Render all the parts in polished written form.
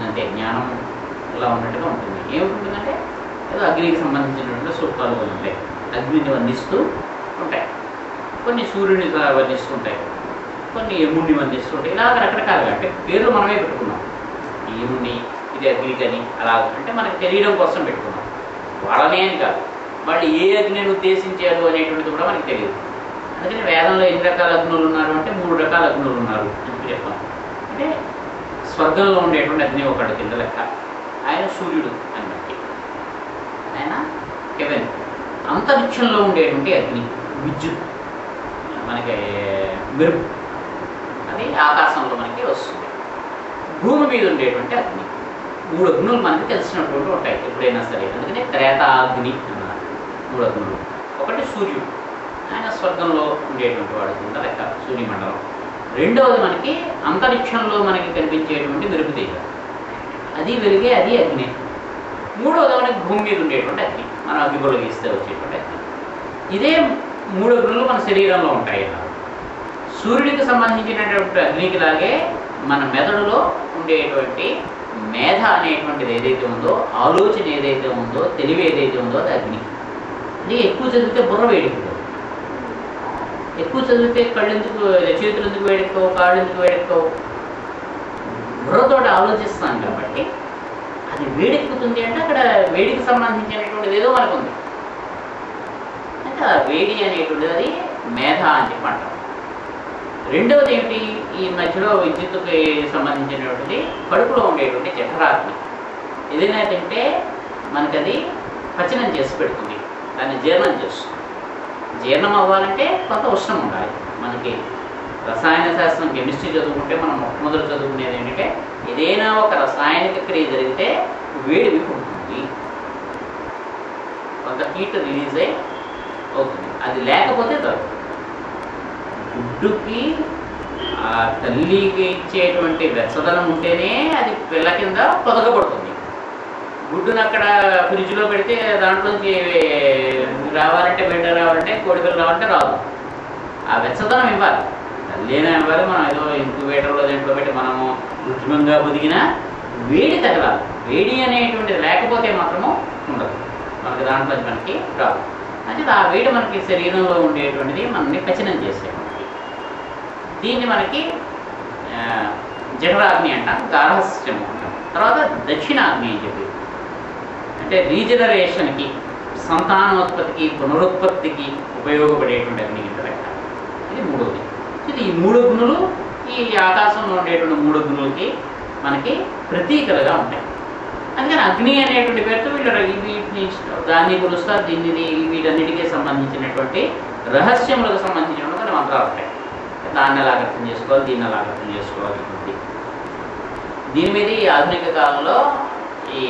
అంతే, జ్ఞానం ఇలా ఉన్నట్టుగా ఉంటుంది. ఏముంటుందంటే ఏదో అగ్నికి సంబంధించినటువంటి సూక్తాలు కొన్ని ఉంటాయి, అగ్నిని వర్ణిస్తూ ఉంటాయి, కొన్ని సూర్యుని వర్ణిస్తూ ఉంటాయి, కొన్ని యముడిని వర్ణిస్తూ ఉంటాయి. ఇలాగ రకరకాలుగా అంటే పేర్లు మనమే పెట్టుకున్నాం. ఈ యముడిని, ఇది అగ్నికి అని అలా అంటే మనకి తెలియడం కోసం పెట్టుకున్నాం, వాళ్ళనే అని కాదు. వాళ్ళు ఏ అగ్నిని ఉద్దేశించారు అనేటువంటిది కూడా మనకి తెలియదు. అందుకని వేదంలో ఎన్ని రకాల అగ్నులు ఉన్నారు అంటే 3 రకాల అగ్నులు ఉన్నారు అని చెప్తాం. అంటే స్వర్గంలో ఉండేటువంటి అగ్ని ఒకటి కింద లెక్క, ఆయన సూర్యుడు అని బట్టి, ఆయన హెవెన్. అంతరిక్షంలో ఉండేటువంటి అగ్ని విద్యుత్, మనకి మెరుపు, అది ఆకాశంలో మనకి వస్తుంది. భూమి మీద ఉండేటువంటి అగ్ని, 3 అగ్నులు మనకి తెలిసినటువంటి ఉంటాయి ఎప్పుడైనా సరే. అందుకని త్రేతాగ్ని అన్నారు 3 అగ్నులు. ఒకటి సూర్యుడు, ఆయన స్వర్గంలో ఉండేటువంటి వాడు కింద లెక్క, సూర్యమండలం. రెండవది మనకి అంతరిక్షంలో మనకి కనిపించేటువంటి మెరుపు తీగ, అది వెలిగే, అది అగ్ని. మూడవది మనకి భూమి మీద ఉండేటువంటి అగ్ని, మనం అగ్గిపుల్ల గీస్తే వచ్చేటువంటి అగ్ని. ఇదే 3 అగ్నులు మన శరీరంలో ఉంటాయి. సూర్యుడికి సంబంధించినటువంటి అగ్నికి లాగే మన మెదడులో ఉండేటువంటి మేధ అనేటువంటిది ఏదైతే ఉందో, ఆలోచన ఏదైతే ఉందో, తెలివి ఏదైతే ఉందో అది అగ్ని. అది ఎక్కువ చదివితే బుర్ర వేడెక్కుతుంది. ఎక్కువ చదివితే కళ్ళు ఎందుకు, చేతులు ఎందుకు వేడెక్కవు, కాళ్ళు ఎందుకు వేడెక్కవు? బుర్రతో ఆలోచిస్తాం కాబట్టి అది వేడెక్కుతుంది. అంటే అక్కడ వేడికి సంబంధించినటువంటిది ఏదో మనకు ఉంది అంటే ఆ వేడి అనేటువంటిది అది మేధ అని చెప్పి అంటాం. రెండవది ఏమిటి, ఈ మధ్యలో విద్యుత్తుకి సంబంధించినటువంటి కడుపులో ఉండేటువంటి జఠరాగ్ని. ఏదైనా తింటే మనకది పచనం చేసి పెడుతుంది, దాన్ని జీర్ణం చేస్తుంది. జీర్ణం అవ్వాలంటే కొంత ఉష్ణం ఉండాలి. మనకి రసాయన శాస్త్రం, కెమిస్ట్రీ చదువుకుంటే మనం మొట్టమొదటి చదువుకునేది ఏంటంటే ఏదైనా ఒక రసాయనిక క్రియ జరిగితే వేడి పుడుతుంది, కొంత హీట్ రిలీజ్ అయి అవుతుంది. అది లేకపోతే జరుగుతుంది. గుడ్డుకి ఆ తల్లికి ఇచ్చేటువంటి వెచ్చదనం ఉంటేనే అది పిల్ల కింద పొదగబడుతుంది. గుడ్డును అక్కడ ఫ్రిడ్జ్లో పెడితే దాంట్లోంచి రావాలంటే, బిడ్డ రావాలంటే, కోడిపిల్ల రావాలంటే రాదు. ఆ వెచ్చదనం ఇవ్వాలి, తల్లినా ఇవ్వాలి. మనం ఏదో ఇంక్యుబేటర్లో దీంట్లో పెట్టి మనము కృత్రిమంగా పొదిగినా వేడి తగలాలి. వేడి అనేటువంటిది లేకపోతే మాత్రము ఉండదు, మనకి దాంట్లో మనకి రాదు. అంటే ఆ వేడి మనకి శరీరంలో ఉండేటువంటిది మనల్ని పచనం చేసేటువంటి, దీన్ని మనకి జఠరాగ్ని అంటాం, గార్హస్థ్యము అంటాం. తర్వాత దక్షిణాగ్ని అని చెప్పి, అంటే రీజనరేషన్కి, సంతానోత్పత్తికి, పునరుత్పత్తికి ఉపయోగపడేటువంటి అగ్ని కింద లెక్క. ఇది మూడవది. ఇది ఈ 3 అగ్నులు ఈ ఆకాశంలో ఉండేటువంటి 3 అగ్నులకి మనకి ప్రతీకలుగా ఉంటాయి. అందుకని అగ్ని అనేటువంటి పేరుతో వీటిని దాన్ని కొలుస్తారు. దీన్ని వీటన్నిటికీ సంబంధించినటువంటి రహస్యములకు సంబంధించినటువంటి కొన్ని మంత్రాలు ఉంటాయి. దాన్ని ఎలా అర్థం చేసుకోవాలి, దీన్ని ఎలా అర్థం చేసుకోవాలి. దీని మీద ఈ ఆధునిక కాలంలో ఈ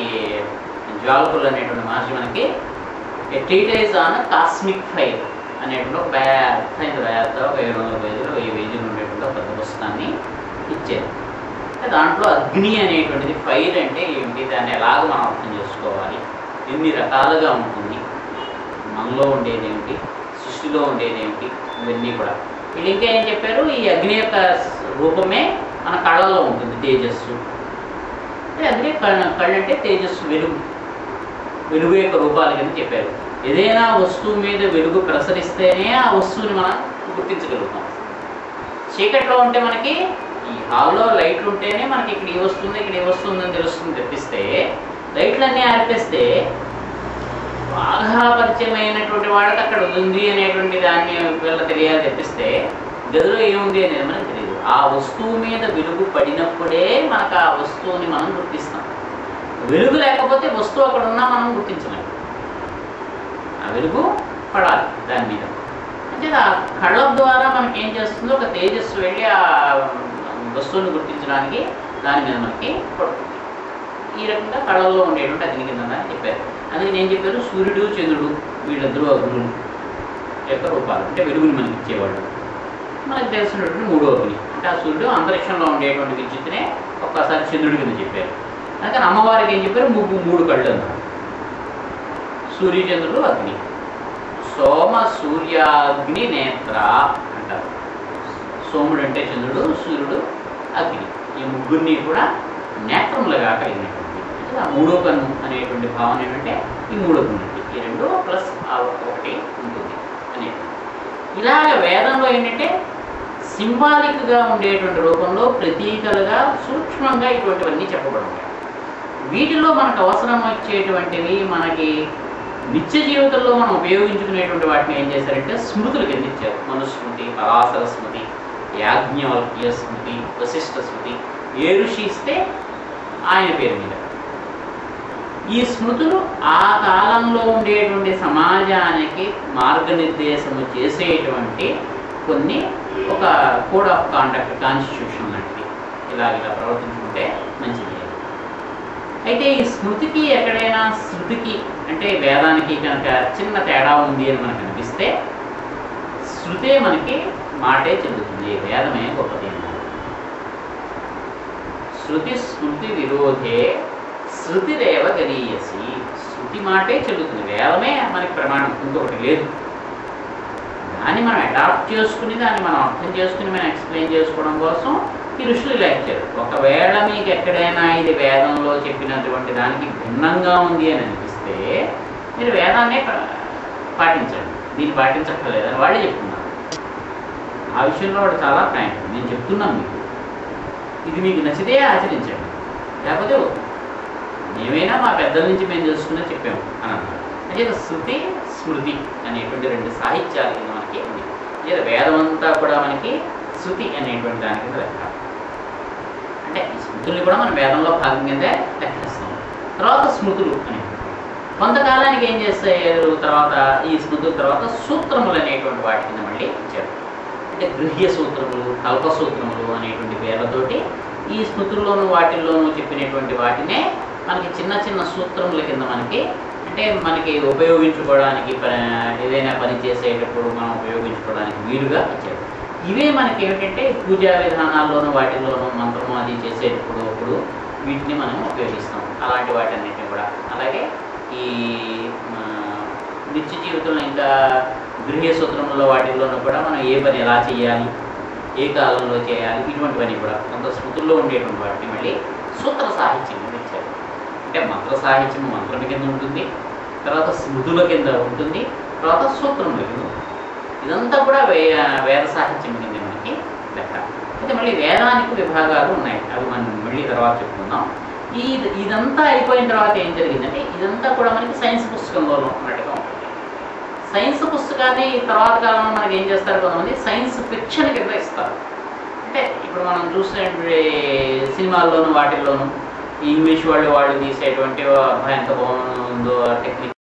జ్వాలకులు అనేటువంటి మహర్షి మనకి ట్రీటైజ్ ఆన్ కాస్మిక్ ఫైర్ అనేటువంటి ఒక పెద్ద ఒక 700 పేజీలు 1000 పేజీలు ఉండేటువంటి ఒక పెద్ద పుస్తకాన్ని ఇచ్చారు. దాంట్లో అగ్ని అనేటువంటిది, ఫైర్ అంటే ఏమిటి, దాన్ని ఎలాగ మనం అర్థం చేసుకోవాలి, ఎన్ని రకాలుగా ఉంటుంది, మనలో ఉండేది ఏమిటి, సృష్టిలో ఉండేది ఏమిటి, ఇవన్నీ కూడా వీళ్ళు ఇంకా ఏం చెప్పారు. ఈ అగ్ని యొక్క రూపమే మన కళ్ళల్లో ఉంటుంది, తేజస్సు. అందుకే కళ్ళు అంటే తేజస్సు, వెలుగు యొక్క రూపాలు కింద చెప్పారు. ఏదైనా వస్తువు మీద వెలుగు ప్రసరిస్తేనే ఆ వస్తువుని మనం గుర్తించగలుగుతాం. చీకట్లో ఉంటే మనకి ఈ హాల్లో లైట్లు ఉంటేనే మనకి ఇక్కడ ఏ వస్తుంది, ఇక్కడ ఏ వస్తుందని తెలుస్తుంది తెప్పిస్తే, లైట్లన్నీ ఆర్పేస్తే బాగా పరిచయమైనటువంటి వాళ్ళకి అక్కడ ఉంది అనేటువంటి దాన్ని వీళ్ళ తెలియాలి తెప్పిస్తే గదిలో ఏముంది అనేది మనకు తెలియదు. ఆ వస్తువు మీద వెలుగు పడినప్పుడే మనకు ఆ వస్తువుని మనం గుర్తిస్తాం. వెలుగు లేకపోతే వస్తువు అక్కడ ఉన్నా మనం గుర్తించలేము. ఆ వెలుగు పడాలి దాని మీద. అంటే ఆ కళ్ళ ద్వారా మనకి ఏం చేస్తుందో ఒక తేజస్సు వెళ్ళి ఆ వస్తువుని గుర్తించడానికి దాని మీద మనకి పడుతుంది. ఈ రకంగా కళ్ళల్లో ఉండేటువంటి అగ్ని కింద అని చెప్పారు. అందుకని ఏం చెప్పారు, సూర్యుడు చంద్రుడు వీళ్ళిద్దరూ అగ్నులు యొక్క రూపాలు, అంటే వెలుగుని మనకి ఇచ్చేవాళ్ళు. మనకు తెలిసినటువంటి 3వ అగ్ని అంటే ఆ సూర్యుడు అంతరిక్షంలో ఉండేటువంటి విద్యుత్తునే ఒక్కసారి చంద్రుడి కింద చెప్పారు. అందుకని అమ్మవారికి ఏం చెప్పారు, 3 కళ్ళు అన్నారు. సూర్యచంద్రుడు అగ్ని, సోమ సూర్యాగ్ని నేత్ర అంటారు. సోముడు అంటే చంద్రుడు, సూర్యుడు అగ్ని, ఈ ముగ్గురిని కూడా నేత్రములుగా కలిగినటువంటి, అంటే ఆ మూడో కన్ను అనేటువంటి భావన ఏంటంటే ఈ మూడో కన్ను, ఈ రెండు ప్లస్ ఆ ఒకటి ఉంటుంది అనేది. ఇలాగ వేదంలో ఏంటంటే సింబాలిక్గా ఉండేటువంటి రూపంలో ప్రతీకలుగా సూక్ష్మంగా ఇటువంటివన్నీ చెప్పబడతాయి. వీటిలో మనకు అవసరం వచ్చేటువంటివి మనకి నిత్య జీవితంలో మనం ఉపయోగించుకునేటువంటి వాటిని ఏం చేశారంటే స్మృతులు కింద ఇచ్చారు. మనుస్మృతి, పరాశర స్మృతి, యాజ్ఞవల్క్య స్మృతి, వశిష్ఠ స్మృతి. ఏ ఋషి ఇస్తే ఆయన పేరు మీద ఈ స్మృతులు ఆ కాలంలో ఉండేటువంటి సమాజానికి మార్గనిర్దేశము చేసేటువంటి కొన్ని ఒక కోడ్ ఆఫ్ కాండక్ట్, కాన్స్టిట్యూషన్ లాంటిది. ఇలా ప్రవర్తించుకుంటే మంచిది. అయితే ఈ స్మృతికి ఎక్కడైనా శృతికి అంటే వేదానికి కనుక చిన్న తేడా ఉంది అని మనకు అనిపిస్తే శృతే మనకి మాటే చెందుతుంది, వేదమే గొప్పది. శృతి స్మృతి విరోధే శృతిరేవ గరీయసి. శృతి మాటే చెల్లుతుంది, వేదమే మనకి ప్రమాణం, ఇంకొకటి లేదు. దాన్ని మనం అడాప్ట్ చేసుకుని దాన్ని మనం అర్థం చేసుకుని మనం ఎక్స్ప్లెయిన్ చేసుకోవడం కోసం ఈ ఋషులు ఇలా ఇచ్చారు. ఒకవేళ మీకు ఎక్కడైనా ఇది వేదంలో చెప్పినటువంటి దానికి భిన్నంగా ఉంది అని అనిపిస్తే మీరు వేదాన్నే పాటించండి, దీన్ని పాటించక్కర్లేదని వాళ్ళే చెప్తున్నారు. ఆ విషయంలో వాడు చాలా ఫ్రాంక్. నేను చెప్తున్నాను మీకు, ఇది మీకు నచ్చితే ఆచరించండి, లేకపోతే ఏమైనా మా పెద్దల నుంచి మేము తెలుసుకునే చెప్పాము అని అన్నారు. అంటే శృతి స్మృతి అనేటువంటి రెండు సాహిత్యాలు కింద మనకి ఉంది. లేదా వేదం అంతా కూడా మనకి శృతి అనేటువంటి దాని కింద లెక్క. అంటే ఈ స్మృతుల్ని కూడా మనం వేదంలో భాగం కిందే లెక్కిస్తాం. తర్వాత స్మృతులు అనేవి కొంతకాలానికి ఏం చేస్తారు, తర్వాత ఈ స్మృతుల తర్వాత సూత్రములు అనేటువంటి వాటి కింద మళ్ళీ ఇచ్చారు. అంటే గృహ్య సూత్రములు, కల్ప సూత్రములు అనేటువంటి పేర్లతోటి ఈ స్మృతుల్లోనూ వాటిల్లోనూ చెప్పినటువంటి వాటినే మనకి చిన్న చిన్న సూత్రముల కింద మనకి, అంటే మనకి ఉపయోగించుకోవడానికి ఏదైనా పని చేసేటప్పుడు మనం ఉపయోగించుకోవడానికి వీలుగా ఇచ్చారు. ఇవే మనకి ఏమిటంటే పూజా విధానాల్లోనూ వాటిల్లోనూ మంత్రము అది చేసేటప్పుడు వీటిని మనం ఉపయోగిస్తాం. అలాంటి వాటన్నిటిని కూడా. అలాగే ఈ నిత్య జీవితంలో ఇంకా గృహ్య సూత్రముల్లో వాటిల్లోనూ కూడా మనం ఏ పని ఎలా చేయాలి, ఏ కాలంలో చేయాలి, ఇటువంటివన్నీ కూడా కొంత స్మృతుల్లో ఉండేటువంటి వాటిని మళ్ళీ సూత్ర సాహిత్యం కింద ఇచ్చారు. అంటే మంత్ర సాహిత్యం మంత్రం కింద ఉంటుంది, తర్వాత స్మృతుల కింద ఉంటుంది, తర్వాత సూత్రముల కింద ఉంటుంది. ఇదంతా కూడా వేద సాహిత్యం కింద మనకి లెక్క. అయితే మళ్ళీ వేదానికి విభాగాలు ఉన్నాయి, అవి మనం మళ్ళీ తర్వాత చెప్పుకుందాం. ఇదంతా అయిపోయిన తర్వాత ఏం జరిగిందంటే ఇదంతా కూడా మనకి సైన్స్ పుస్తకంలో ఉన్నట్టుగా ఉంటుంది. సైన్స్ పుస్తకాన్ని తర్వాత కాలంలో మనకి ఏం చేస్తారు, కొంతమంది సైన్స్ ఫిక్షన్ కింద ఇస్తారు. అంటే ఇప్పుడు మనం చూసే సినిమాల్లోనూ వాటిల్లోనూ ఇంగ్లీష్ వాళ్ళు తీసేటువంటి అబ్బాయి ఎంత బాగుందో టెక్నిక్